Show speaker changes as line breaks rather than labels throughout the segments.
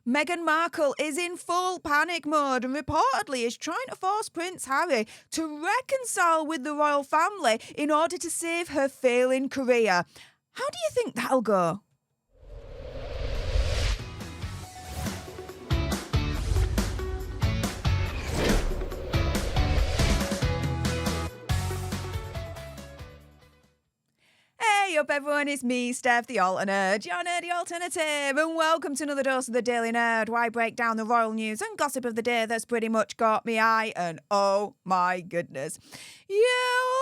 Meghan Markle is in full panic mode and reportedly is trying to force Prince Harry to reconcile with the royal family in order to save her failing career. How do you think that'll go? Hey up everyone, it's me, Stef, the alternate, your nerdy alternative, and welcome to another dose of the Daily Nerd, where I break down the royal news and gossip of the day that's pretty much got me eye, and oh my goodness. Yeah,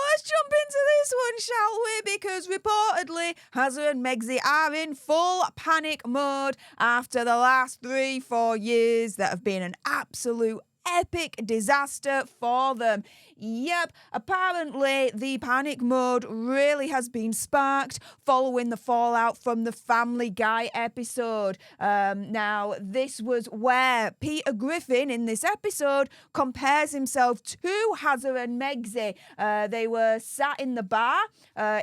let's jump into this one, shall we? Because reportedly, Harry and Meghan are in full panic mode after the last 3-4 years that have been an absolute epic disaster for them. Yep, apparently the panic mode really has been sparked following the fallout from the Family Guy episode. Now, this was where Peter Griffin in this episode compares himself to Harry and Meghan. They were sat in the bar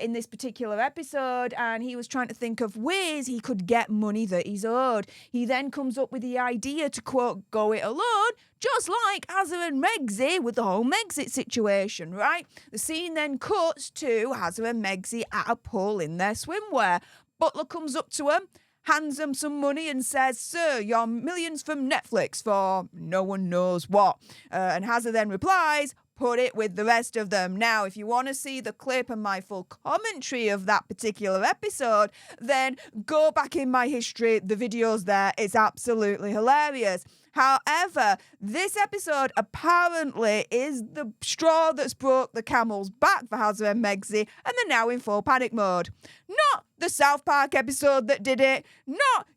in this particular episode, and he was trying to think of ways he could get money that he's owed. He then comes up with the idea to, quote, go it alone, just like Harry and Meghan with the whole Megxit situation, right? The scene then cuts to Harry and Meghan at a pool in their swimwear. Butler comes up to him, hands him some money and says, "Sir, you're millions from Netflix for no one knows what." And Harry then replies, "Put it with the rest of them." Now, if you want to see the clip and my full commentary of that particular episode, then go back in my history. The video's there. It's absolutely hilarious. However, this episode apparently is the straw that's broke the camel's back for Harry and Meghan, and they're now in full panic mode. Not the South Park episode that did it, not,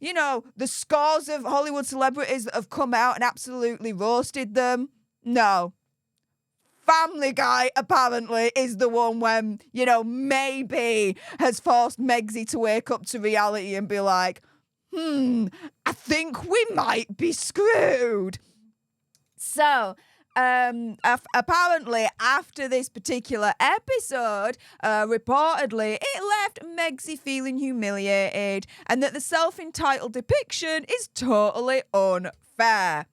the scores of Hollywood celebrities that have come out and absolutely roasted them. No. Family Guy apparently is the one when, maybe has forced Megxit to wake up to reality and be like, I think we might be screwed. So, apparently after this particular episode, reportedly it left Megxit feeling humiliated and that the self-entitled depiction is totally unfair.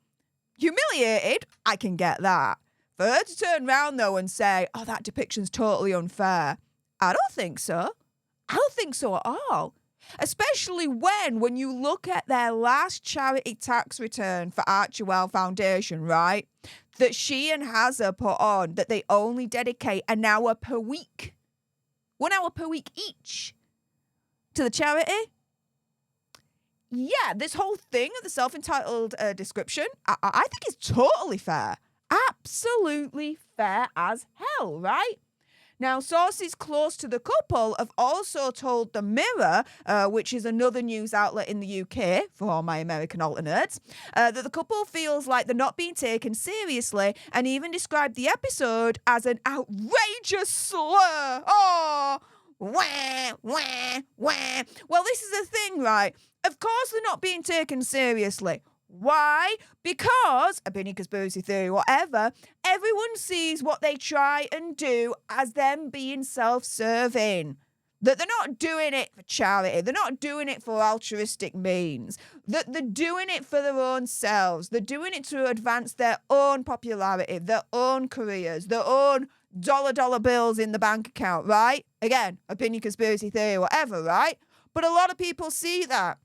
Humiliated? I can get that. For her to turn around, though, and say, oh, that depiction's totally unfair, I don't think so. I don't think so at all. Especially when you look at their last charity tax return for Archewell Foundation, right, that she and Hazza put on, that they only dedicate an hour per week, 1 hour per week each, to the charity. Yeah, this whole thing of the self-entitled description, I think is totally fair. Absolutely fair as hell, right? Now, sources close to the couple have also told The Mirror, which is another news outlet in the UK, for all my American alternates, that the couple feels like they're not being taken seriously and even described the episode as an outrageous slur. Oh, wah, wah, wah. Well, this is the thing, right? Of course they're not being taken seriously. Why? Because, opinion, conspiracy theory, whatever, everyone sees what they try and do as them being self-serving. That they're not doing it for charity. They're not doing it for altruistic means. That they're doing it for their own selves. They're doing it to advance their own popularity, their own careers, their own dollar bills in the bank account, right? Again, opinion, conspiracy theory, whatever, right? But a lot of people see that.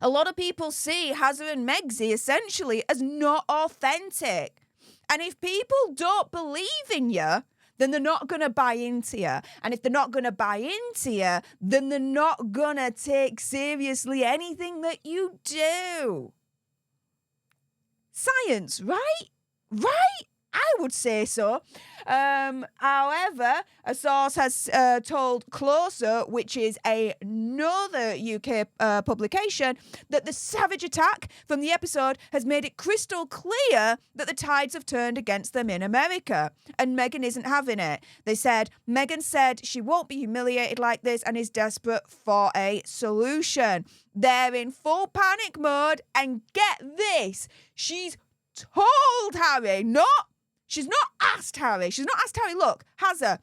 A lot of people see Harry and Megxit essentially as not authentic. And if people don't believe in you, then they're not going to buy into you. And if they're not going to buy into you, then they're not going to take seriously anything that you do. Science, right? Right? I would say so. However, a source has told Closer, which is another UK publication, that the savage attack from the episode has made it crystal clear that the tides have turned against them in America. And Meghan isn't having it. Meghan said she won't be humiliated like this and is desperate for a solution. They're in full panic mode, and get this, she's told Harry, she's not asked Harry, look, Hazza,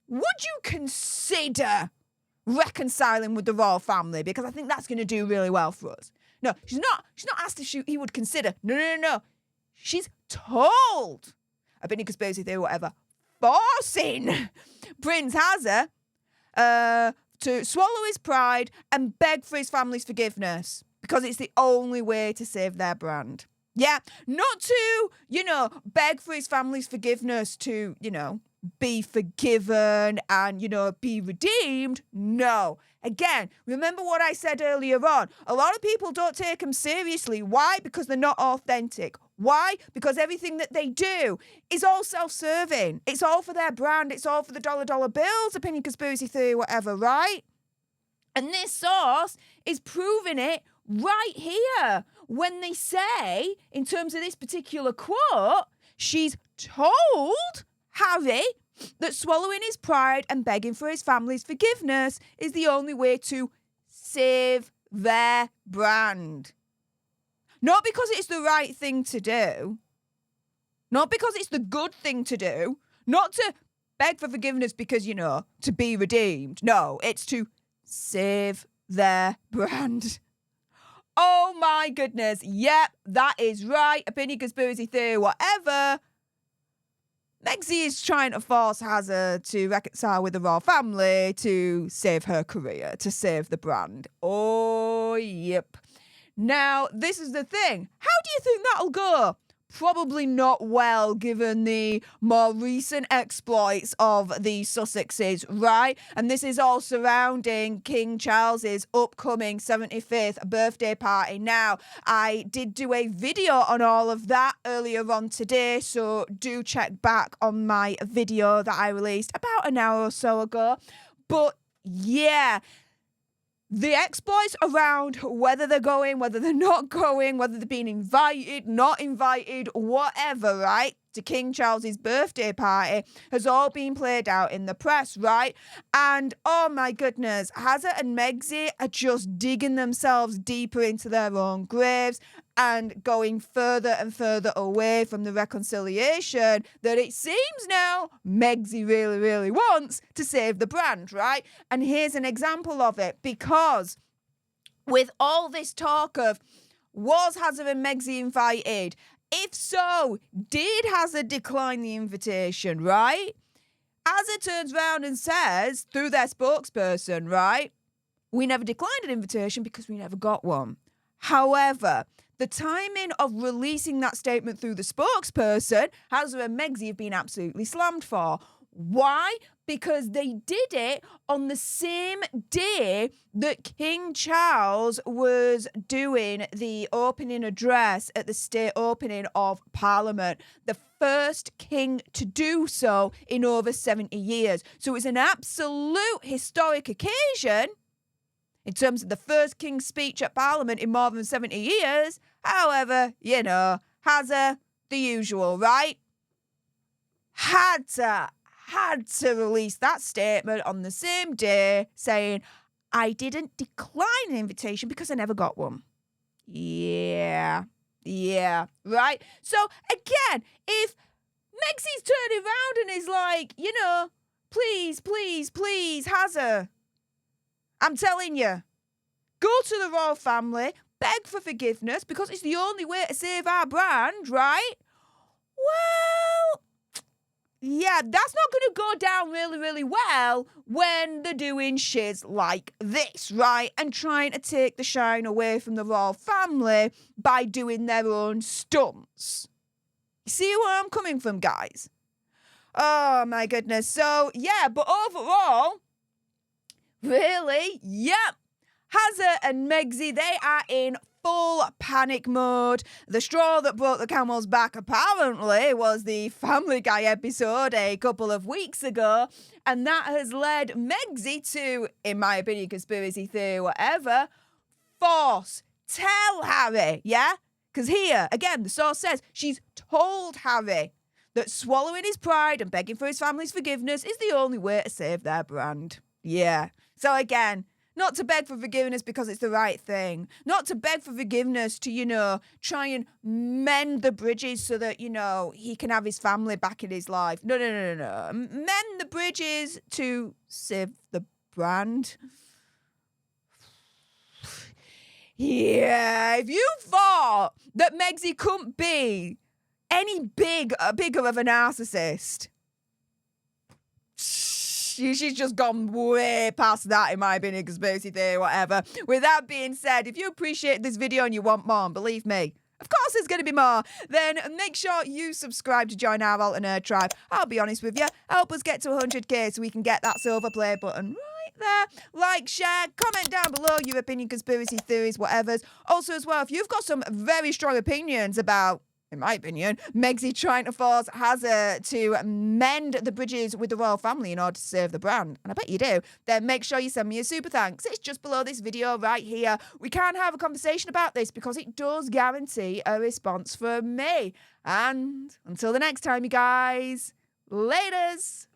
would you consider reconciling with the royal family? Because I think that's going to do really well for us. No, she's not asked if he would consider. No. She's told. Opinion, conspiracy theory, whatever. Forcing Prince Hazard to swallow his pride and beg for his family's forgiveness because it's the only way to save their brand. Yeah, not to, beg for his family's forgiveness to, be forgiven and, be redeemed. No. Again, remember what I said earlier on. A lot of people don't take them seriously. Why? Because they're not authentic. Why? Because everything that they do is all self-serving. It's all for their brand. It's all for the dollar bills, opinion, conspiracy theory, whatever, right? And this source is proving it right here when they say, in terms of this particular quote, she's told Harry that swallowing his pride and begging for his family's forgiveness is the only way to save their brand. Not because it's the right thing to do. Not because it's the good thing to do. Not to beg for forgiveness because, to be redeemed. No, it's to save their brand. Oh my goodness. Yep, that is right. Opinion, conspiracy theory, whatever. Megxie is trying to force Hazard to reconcile with the royal family to save her career, to save the brand. Oh, yep. Now, this is the thing. How do you think that'll go? Probably not well, given the more recent exploits of the Sussexes, right? And this is all surrounding King Charles's upcoming 75th birthday party. Now, I did do a video on all of that earlier on today, so do check back on my video that I released about an hour or so ago. But yeah, the exploits around whether they're going, whether they're not going, whether they're being invited, not invited, whatever, right, to King Charles's birthday party has all been played out in the press, right? And oh my goodness, Hazard and Megxie are just digging themselves deeper into their own graves and going further and further away from the reconciliation that it seems now Megxie really, really wants to save the brand, right? And here's an example of it, because with all this talk of was Hazard and Megxie invited? If so, did Hazard decline the invitation, right? Hazard turns around and says, through their spokesperson, right, we never declined an invitation because we never got one. However, the timing of releasing that statement through the spokesperson, Hazard and Megxie have been absolutely slammed for. Why? Because they did it on the same day that King Charles was doing the opening address at the state opening of Parliament. The first king to do so in over 70 years. So it's an absolute historic occasion in terms of the first king's speech at Parliament in more than 70 years. However, Hazard, the usual, right? Had to release that statement on the same day saying, I didn't decline an invitation because I never got one. Yeah, right? So, again, if Megxie's turning around and is like, please, Hazard, I'm telling you, go to the royal family, beg for forgiveness because it's the only way to save our brand, right? Well, yeah, that's not going to go down really, really well when they're doing shiz like this, right? And trying to take the shine away from the royal family by doing their own stunts. You see where I'm coming from, guys? Oh, my goodness. So, yeah, but overall, really, yep. Hazard and Megxie, they are in full panic mode. The straw that broke the camel's back apparently was the Family Guy episode a couple of weeks ago, and that has led Megxie to, in my opinion, conspiracy theory, whatever, tell Harry, yeah? Because here, again, the source says she's told Harry that swallowing his pride and begging for his family's forgiveness is the only way to save their brand. Yeah. So again, not to beg for forgiveness because it's the right thing. Not to beg for forgiveness to, try and mend the bridges so that, he can have his family back in his life. No. Mend the bridges to save the brand. Yeah, if you thought that Megxie couldn't be any bigger of a narcissist, she's just gone way past that, in my opinion, conspiracy theory, whatever. With that being said, if you appreciate this video and you want more, and believe me, of course there's going to be more, then make sure you subscribe to join our alternate tribe. I'll be honest with you, help us get to 100k so we can get that silver play button right there. Like, share, comment down below your opinion, conspiracy theories, whatever's. Also as well, if you've got some very strong opinions about, in my opinion, Megxie trying to force Hazard to mend the bridges with the royal family in order to save the brand, and I bet you do, then make sure you send me a super thanks. It's just below this video right here. We can't have a conversation about this because it does guarantee a response from me. And until the next time, you guys, laters.